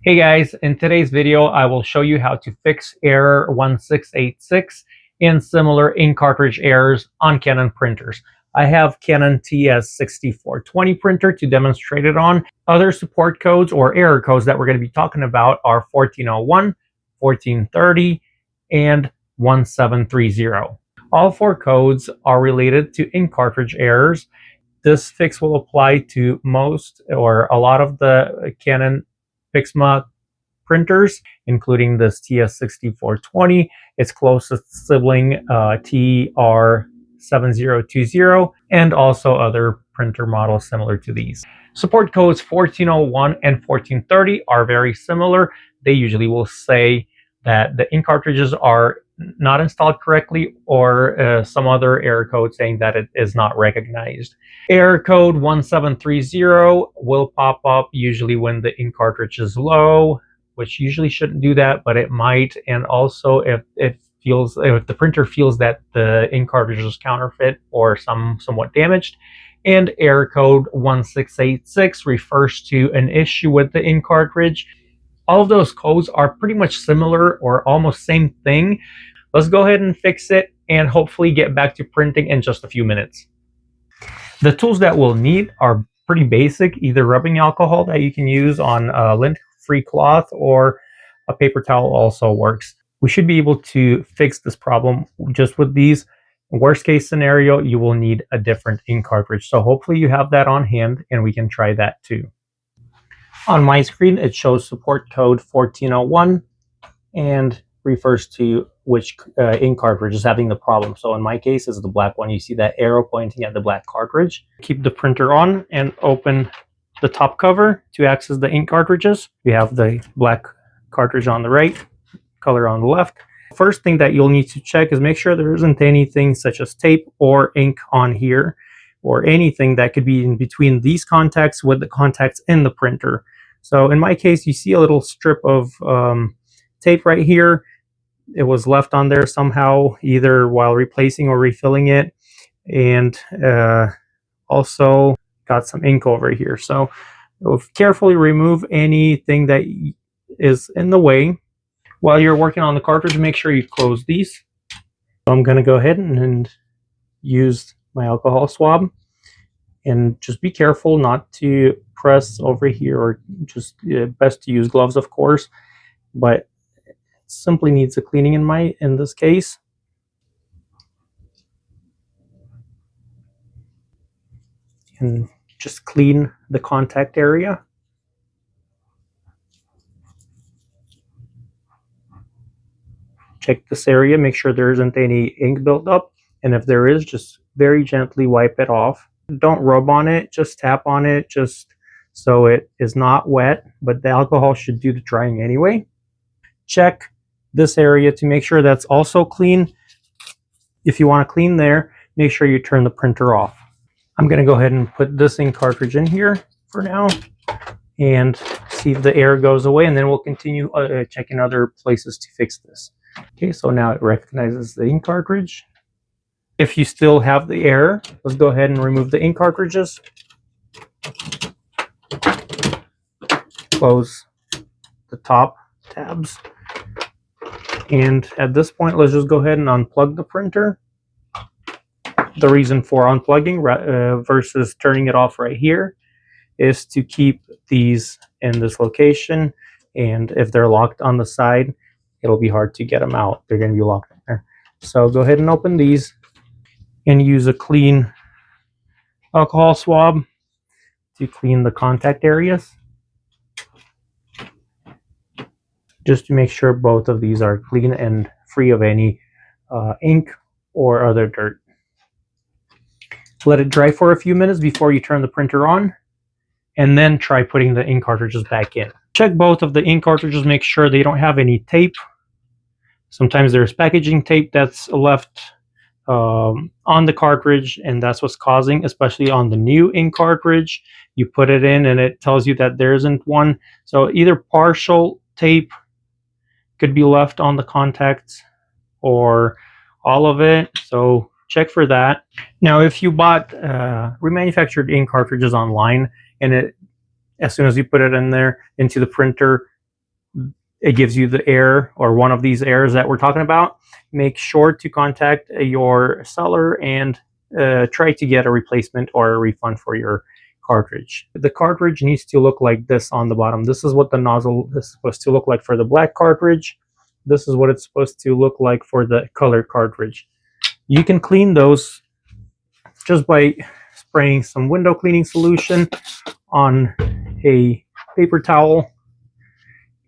Hey guys, in today's video I will show you how to fix error 1686 and similar ink cartridge errors on Canon printers. I have Canon TS6420 printer to demonstrate it on. Other support codes or error codes that we're going to be talking about are 1401, 1430, and 1730. All four codes are related to ink cartridge errors. This fix will apply to most or a lot of the Canon Pixma printers, including this TS6420, its closest sibling TR7020, and also other printer models similar to these. Support codes 1401 and 1430 are very similar. They usually will say that the ink cartridges are not installed correctly, or some other error code saying that it is not recognized. Error code 1730 will pop up usually when the ink cartridge is low, which usually shouldn't do that, but it might. And also if the printer feels that the ink cartridge is counterfeit or somewhat damaged. And error code 1686 refers to an issue with the ink cartridge. All of those codes are pretty much similar or almost same thing. Let's go ahead and fix it and hopefully get back to printing in just a few minutes. The tools that we'll need are pretty basic, either rubbing alcohol that you can use on lint-free cloth, or a paper towel also works. We should be able to fix this problem just with these. Worst case scenario, you will need a different ink cartridge. So hopefully you have that on hand and we can try that too. On my screen, it shows support code 1401 and refers to which ink cartridge is having the problem. So in my case, it's the black one. You see that arrow pointing at the black cartridge. Keep the printer on and open the top cover to access the ink cartridges. We have the black cartridge on the right, color on the left. First thing that you'll need to check is make sure there isn't anything such as tape or ink on here, or anything that could be in between these contacts with the contacts in the printer. So in my case, you see a little strip of tape right here. It was left on there somehow, either while replacing or refilling it. And also got some ink over here. So carefully remove anything that is in the way. While you're working on the cartridge, make sure you close these. So I'm going to go ahead and use my alcohol swab. And just be careful not to press over here, or just best to use gloves, of course. But it simply needs a cleaning in this case. And just clean the contact area. Check this area, make sure there isn't any ink buildup. And if there is, just very gently wipe it off. Don't rub on it, just tap on it, just so it is not wet, but the alcohol should do the drying anyway. Check this area to make sure that's also clean. If you want to clean there, make sure you turn the printer off. I'm going to go ahead and put this ink cartridge in here for now and see if the error goes away, and then we'll continue checking other places to fix this. Okay, so now it recognizes the ink cartridge. If you still have the error, let's go ahead and remove the ink cartridges. Close the top tabs. And at this point, let's just go ahead and unplug the printer. The reason for unplugging versus turning it off right here is to keep these in this location. And if they're locked on the side, it'll be hard to get them out. They're going to be locked in there. So go ahead and open these and use a clean alcohol swab to clean the contact areas, just to make sure both of these are clean and free of any ink or other dirt. Let it dry for a few minutes before you turn the printer on, and then try putting the ink cartridges back in. Check both of the ink cartridges, make sure they don't have any tape. Sometimes there's packaging tape that's left on the cartridge, and that's what's causing, especially on the new ink cartridge. You put it in and it tells you that there isn't one. So either partial tape could be left on the contacts or all of it. So check for that. Now, if you bought remanufactured ink cartridges online, and as soon as you put it in there into the printer, it gives you the error or one of these errors that we're talking about, make sure to contact your seller and try to get a replacement or a refund for your cartridge. The cartridge needs to look like this on the bottom. This is what the nozzle is supposed to look like for the black cartridge. This is what it's supposed to look like for the color cartridge. You can clean those just by spraying some window cleaning solution on a paper towel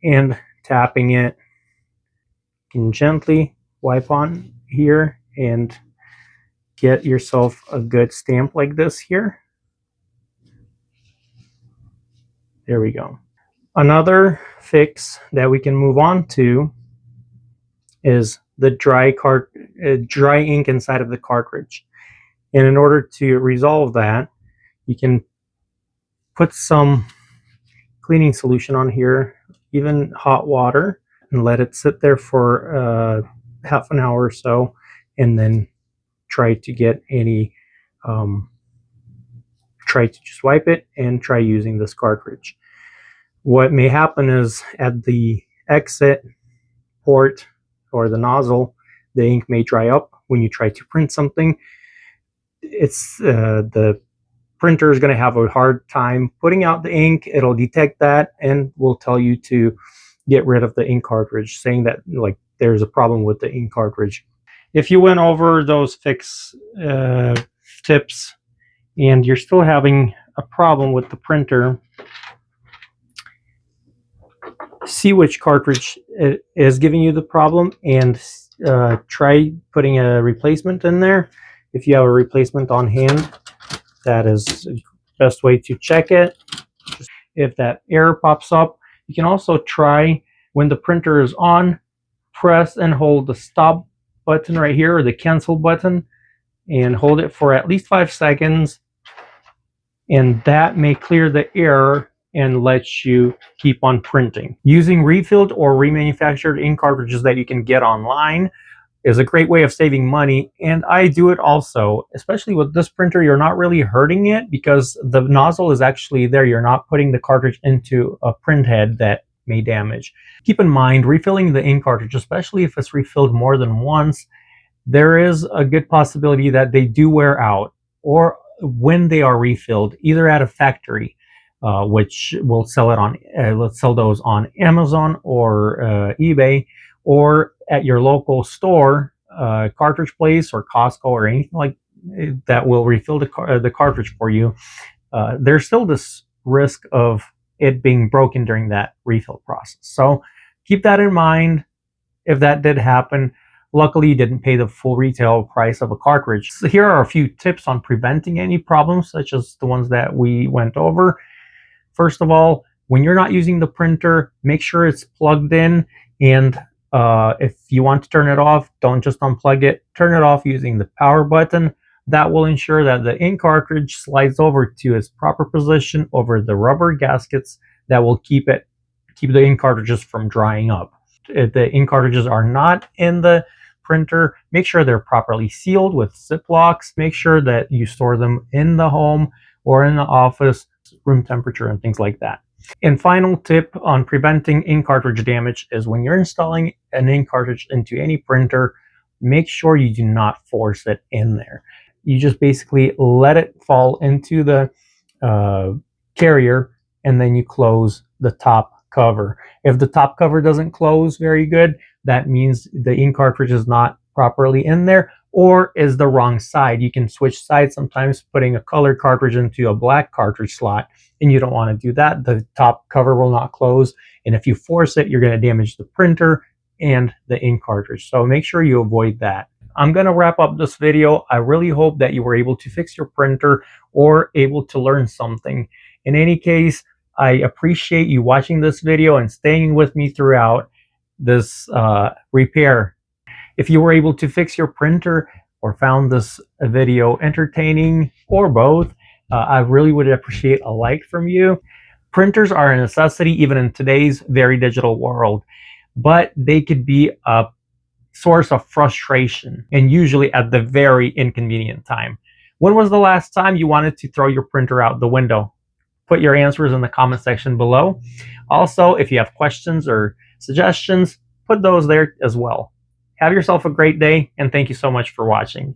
and tapping it. You can gently wipe on here and get yourself a good stamp like this here. There we go. Another fix that we can move on to is the dry ink inside of the cartridge. And in order to resolve that, you can put some cleaning solution on here, even hot water, and let it sit there for half an hour or so, and then try to get any try to just wipe it and try using this cartridge. What may happen is at the exit port or the nozzle, the ink may dry up when you try to print something. It's the printer is going to have a hard time putting out the ink. It'll detect that and will tell you to get rid of the ink cartridge, saying that like there's a problem with the ink cartridge. If you went over those fix tips and you're still having a problem with the printer, see which cartridge is giving you the problem and try putting a replacement in there. If you have a replacement on hand, that is the best way to check it. If that error pops up, you can also try, when the printer is on, press and hold the stop button right here, or the cancel button, and hold it for at least 5 seconds, and that may clear the error and let you keep on printing. Using refilled or remanufactured ink cartridges that you can get online is a great way of saving money, and I do it also. Especially with this printer, you're not really hurting it because the nozzle is actually there. You're not putting the cartridge into a print head that may damage. Keep in mind, refilling the ink cartridge, especially if it's refilled more than once, there is a good possibility that they do wear out, or when they are refilled, either at a factory, which will sell it on, let's sell those on Amazon or eBay, or at your local store, cartridge place or Costco or anything like that will refill the cartridge for you. There's still this risk of it being broken during that refill process. So keep that in mind if that did happen. Luckily, you didn't pay the full retail price of a cartridge. So here are a few tips on preventing any problems, such as the ones that we went over. First of all, when you're not using the printer, make sure it's plugged in, and if you want to turn it off, don't just unplug it. Turn it off using the power button. That will ensure that the ink cartridge slides over to its proper position over the rubber gaskets that will keep the ink cartridges from drying up. If the ink cartridges are not in the printer, make sure they're properly sealed with Ziplocs. Make sure that you store them in the home or in the office, room temperature and things like that. And final tip on preventing ink cartridge damage is when you're installing an ink cartridge into any printer, make sure you do not force it in there. You just basically let it fall into the carrier, and then you close the top cover. If the top cover doesn't close very good, that means the ink cartridge is not properly in there or is the wrong side. You can switch sides sometimes, putting a colored cartridge into a black cartridge slot, and you don't want to do that. The top cover will not close, and if you force it, you're going to damage the printer and the ink cartridge. So make sure you avoid that. I'm going to wrap up this video. I really hope that you were able to fix your printer or able to learn something. In any case, I appreciate you watching this video and staying with me throughout this repair. If you were able to fix your printer or found this video entertaining, or both, I really would appreciate a like from you. Printers are a necessity even in today's very digital world, but they could be a source of frustration, and usually at the very inconvenient time. When was the last time you wanted to throw your printer out the window? Put your answers in the comment section below. Also, if you have questions or suggestions, put those there as well. Have yourself a great day, and thank you so much for watching.